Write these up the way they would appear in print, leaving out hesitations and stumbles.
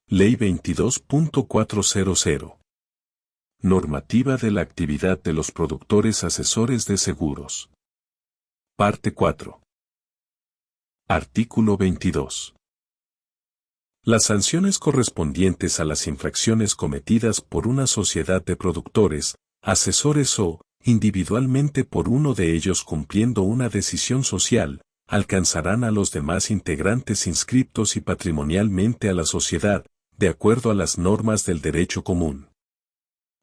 Ley 22.400. Normativa de la actividad de los productores asesores de seguros. Parte 4. Artículo 22. Las sanciones correspondientes a las infracciones cometidas por una sociedad de productores, asesores o, individualmente por uno de ellos cumpliendo una decisión social, alcanzarán a los demás integrantes inscriptos y patrimonialmente a la sociedad, de acuerdo a las normas del derecho común.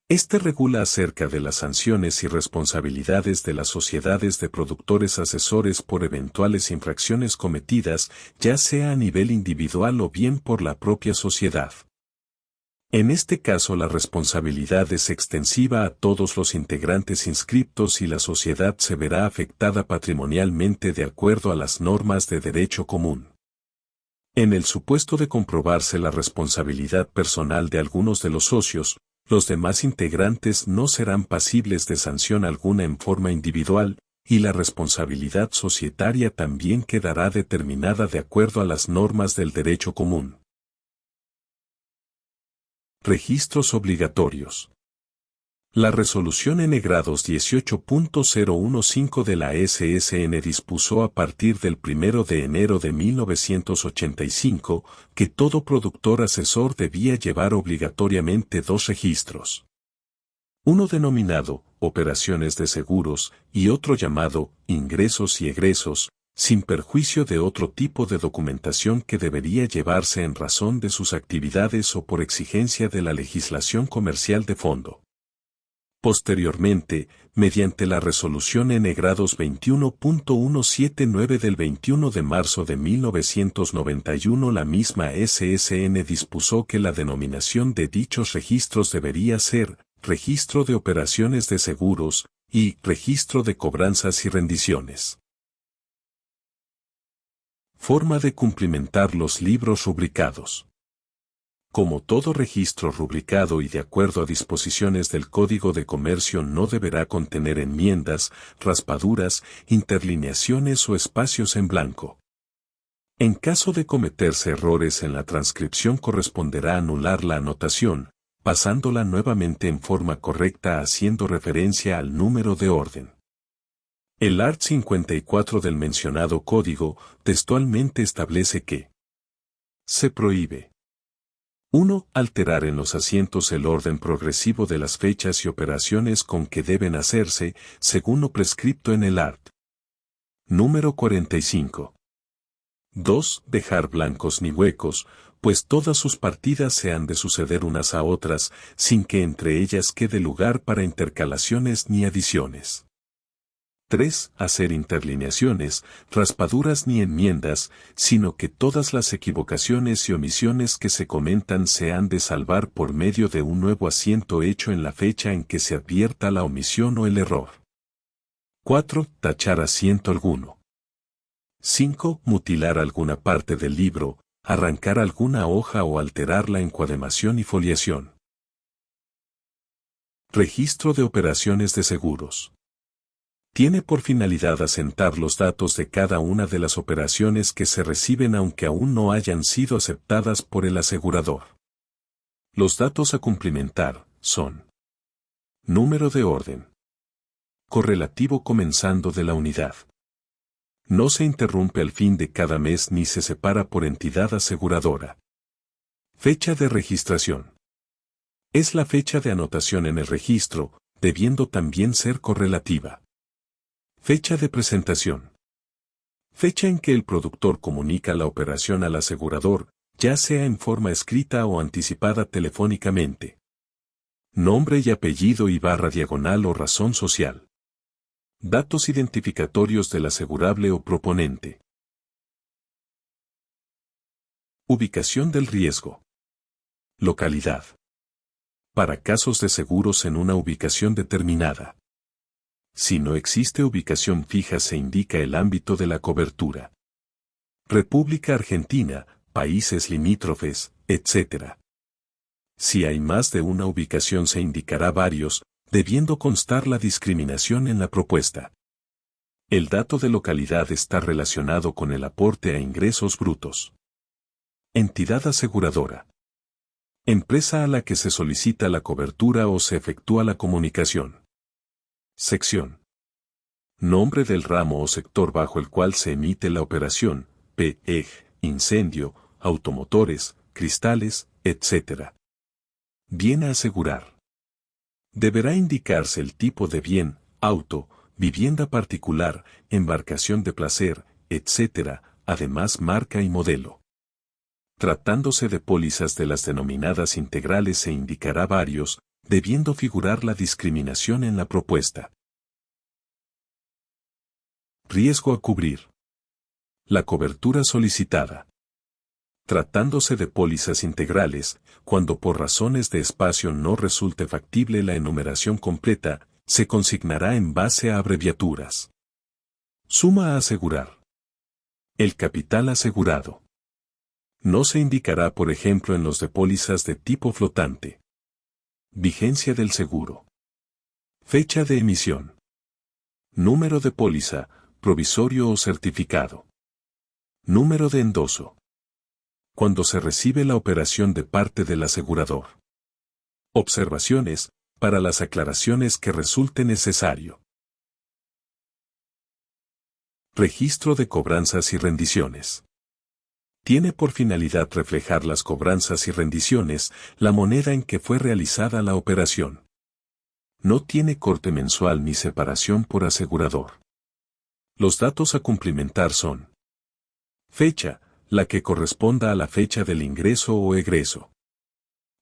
Este regula acerca de las sanciones y responsabilidades de las sociedades de productores asesores por eventuales infracciones cometidas, ya sea a nivel individual o bien por la propia sociedad. En este caso la responsabilidad es extensiva a todos los integrantes inscriptos y la sociedad se verá afectada patrimonialmente de acuerdo a las normas de derecho común. En el supuesto de comprobarse la responsabilidad personal de algunos de los socios, los demás integrantes no serán pasibles de sanción alguna en forma individual, y la responsabilidad societaria también quedará determinada de acuerdo a las normas del derecho común. Registros obligatorios. La resolución N-grados 18.015 de la SSN dispuso a partir del 1 de enero de 1985 que todo productor asesor debía llevar obligatoriamente dos registros. Uno denominado operaciones de seguros y otro llamado ingresos y egresos, sin perjuicio de otro tipo de documentación que debería llevarse en razón de sus actividades o por exigencia de la legislación comercial de fondo. Posteriormente, mediante la resolución N-grados 21.179 del 21 de marzo de 1991 la misma SSN dispuso que la denominación de dichos registros debería ser Registro de Operaciones de Seguros y Registro de Cobranzas y Rendiciones. Forma de cumplimentar los libros rubricados. Como todo registro rubricado y de acuerdo a disposiciones del Código de Comercio no deberá contener enmiendas, raspaduras, interlineaciones o espacios en blanco. En caso de cometerse errores en la transcripción corresponderá anular la anotación, pasándola nuevamente en forma correcta haciendo referencia al número de orden. El art. 54 del mencionado código textualmente establece que se prohíbe 1. Alterar en los asientos el orden progresivo de las fechas y operaciones con que deben hacerse, según lo prescripto en el art. Número 45. 2. Dejar blancos ni huecos, pues todas sus partidas se han de suceder unas a otras, sin que entre ellas quede lugar para intercalaciones ni adiciones. 3. Hacer interlineaciones, raspaduras ni enmiendas, sino que todas las equivocaciones y omisiones que se comentan se han de salvar por medio de un nuevo asiento hecho en la fecha en que se advierta la omisión o el error. 4. Tachar asiento alguno. 5. Mutilar alguna parte del libro, arrancar alguna hoja o alterar la encuadernación y foliación. Registro de operaciones de seguros. Tiene por finalidad asentar los datos de cada una de las operaciones que se reciben aunque aún no hayan sido aceptadas por el asegurador. Los datos a cumplimentar son: número de orden, correlativo comenzando de la unidad. No se interrumpe al fin de cada mes ni se separa por entidad aseguradora. Fecha de registración. Es la fecha de anotación en el registro, debiendo también ser correlativa. Fecha de presentación. Fecha en que el productor comunica la operación al asegurador, ya sea en forma escrita o anticipada telefónicamente. Nombre y apellido y /diagonal o razón social. Datos identificatorios del asegurable o proponente. Ubicación del riesgo. Localidad. Para casos de seguros en una ubicación determinada. Si no existe ubicación fija se indica el ámbito de la cobertura. República Argentina, países limítrofes, etc. Si hay más de una ubicación se indicará varios, debiendo constar la discriminación en la propuesta. El dato de localidad está relacionado con el aporte a ingresos brutos. Entidad aseguradora. Empresa a la que se solicita la cobertura o se efectúa la comunicación. Sección. Nombre del ramo o sector bajo el cual se emite la operación, p.ej., incendio, automotores, cristales, etc. Bien a asegurar. Deberá indicarse el tipo de bien, auto, vivienda particular, embarcación de placer, etc., además marca y modelo. Tratándose de pólizas de las denominadas integrales se indicará varios, debiendo figurar la discriminación en la propuesta. Riesgo a cubrir. La cobertura solicitada. Tratándose de pólizas integrales, cuando por razones de espacio no resulte factible la enumeración completa, se consignará en base a abreviaturas. Suma a asegurar. El capital asegurado. No se indicará, por ejemplo, en los de pólizas de tipo flotante. Vigencia del seguro. Fecha de emisión. Número de póliza, provisorio o certificado. Número de endoso. Cuando se recibe la operación de parte del asegurador. Observaciones, para las aclaraciones que resulte necesario. Registro de cobranzas y rendiciones. Tiene por finalidad reflejar las cobranzas y rendiciones, la moneda en que fue realizada la operación. No tiene corte mensual ni separación por asegurador. Los datos a cumplimentar son: fecha, la que corresponda a la fecha del ingreso o egreso.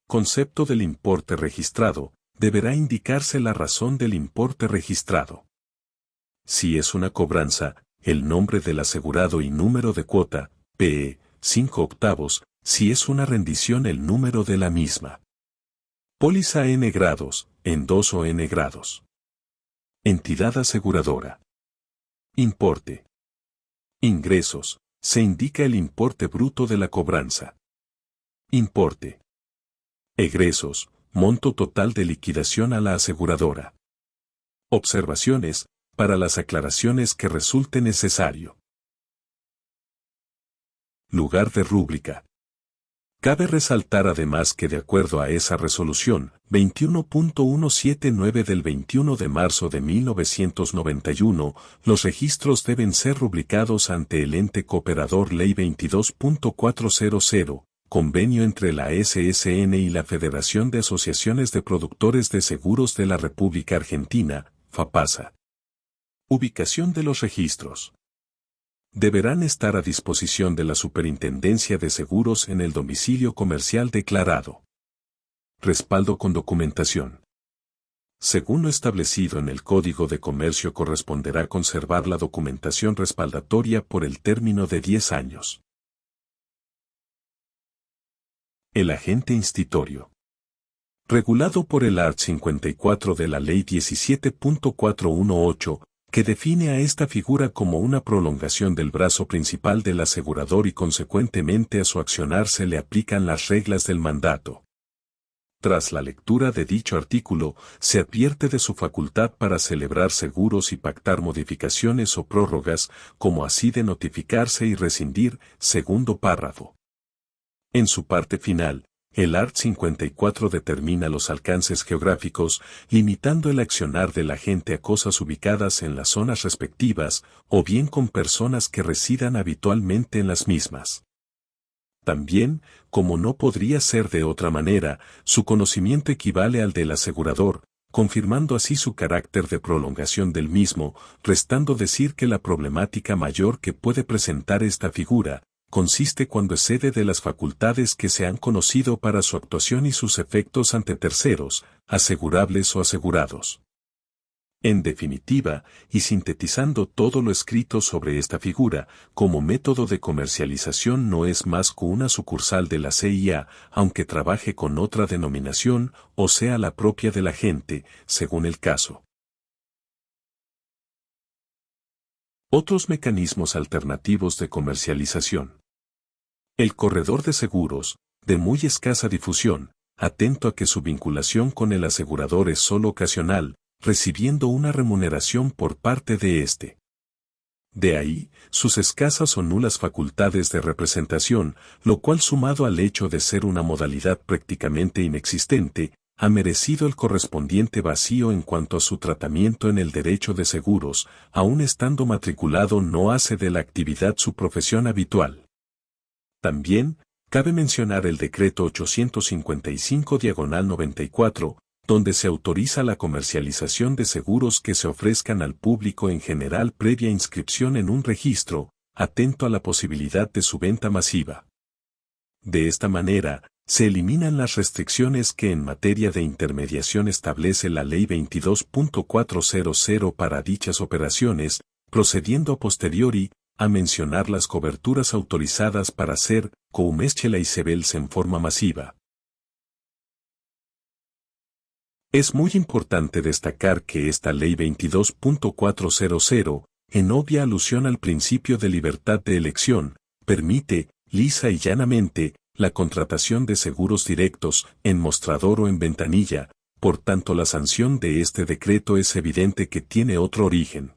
Concepto del importe registrado, deberá indicarse la razón del importe registrado. Si es una cobranza, el nombre del asegurado y número de cuota, PE, 5/8, si es una rendición el número de la misma. Póliza N grados, endoso N grados. Entidad aseguradora. Importe. Ingresos, se indica el importe bruto de la cobranza. Importe. Egresos, monto total de liquidación a la aseguradora. Observaciones, para las aclaraciones que resulte necesario. Lugar de rúbrica. Cabe resaltar además que de acuerdo a esa resolución 21.179 del 21 de marzo de 1991, los registros deben ser rubricados ante el ente cooperador Ley 22.400, convenio entre la SSN y la Federación de Asociaciones de Productores de Seguros de la República Argentina, FAPASA. Ubicación de los registros. Deberán estar a disposición de la Superintendencia de Seguros en el domicilio comercial declarado. Respaldo con documentación. Según lo establecido en el Código de Comercio, corresponderá conservar la documentación respaldatoria por el término de 10 años. El agente institorio. Regulado por el art. 54 de la Ley 17.418, que define a esta figura como una prolongación del brazo principal del asegurador y consecuentemente a su accionar se le aplican las reglas del mandato. Tras la lectura de dicho artículo, se advierte de su facultad para celebrar seguros y pactar modificaciones o prórrogas, como así de notificarse y rescindir, segundo párrafo. En su parte final, el art. 54 determina los alcances geográficos, limitando el accionar del agente a cosas ubicadas en las zonas respectivas, o bien con personas que residan habitualmente en las mismas. También, como no podría ser de otra manera, su conocimiento equivale al del asegurador, confirmando así su carácter de prolongación del mismo, restando decir que la problemática mayor que puede presentar esta figura, consiste cuando excede de las facultades que se han conocido para su actuación y sus efectos ante terceros, asegurables o asegurados. En definitiva, y sintetizando todo lo escrito sobre esta figura, como método de comercialización no es más que una sucursal de la CIA, aunque trabaje con otra denominación, o sea la propia del agente, según el caso. Otros mecanismos alternativos de comercialización. El corredor de seguros, de muy escasa difusión, atento a que su vinculación con el asegurador es solo ocasional, recibiendo una remuneración por parte de éste. De ahí, sus escasas o nulas facultades de representación, lo cual sumado al hecho de ser una modalidad prácticamente inexistente, ha merecido el correspondiente vacío en cuanto a su tratamiento en el derecho de seguros, aun estando matriculado no hace de la actividad su profesión habitual. También, cabe mencionar el decreto 855/94, donde se autoriza la comercialización de seguros que se ofrezcan al público en general previa inscripción en un registro, atento a la posibilidad de su venta masiva. De esta manera, se eliminan las restricciones que en materia de intermediación establece la Ley 22.400 para dichas operaciones, procediendo a posteriori a mencionar las coberturas autorizadas para hacer comercial y sebels en forma masiva. Es muy importante destacar que esta Ley 22.400, en obvia alusión al principio de libertad de elección, permite, lisa y llanamente, la contratación de seguros directos, en mostrador o en ventanilla, por tanto la sanción de este decreto es evidente que tiene otro origen.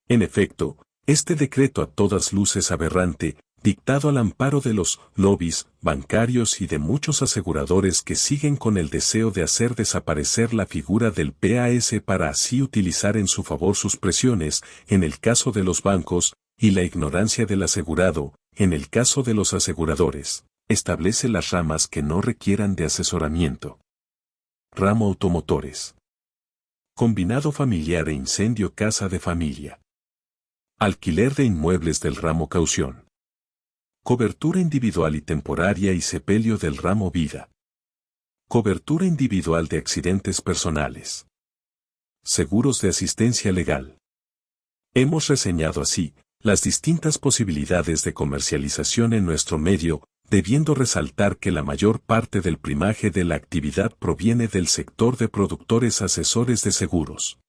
En efecto, este decreto a todas luces aberrante, dictado al amparo de los lobbies bancarios y de muchos aseguradores que siguen con el deseo de hacer desaparecer la figura del PAS para así utilizar en su favor sus presiones, en el caso de los bancos, y la ignorancia del asegurado, en el caso de los aseguradores, establece las ramas que no requieran de asesoramiento. Ramo automotores. Combinado familiar e incendio casa de familia. Alquiler de inmuebles del ramo caución. Cobertura individual y temporaria y sepelio del ramo vida. Cobertura individual de accidentes personales. Seguros de asistencia legal. Hemos reseñado así las distintas posibilidades de comercialización en nuestro medio, debiendo resaltar que la mayor parte del primaje de la actividad proviene del sector de productores asesores de seguros.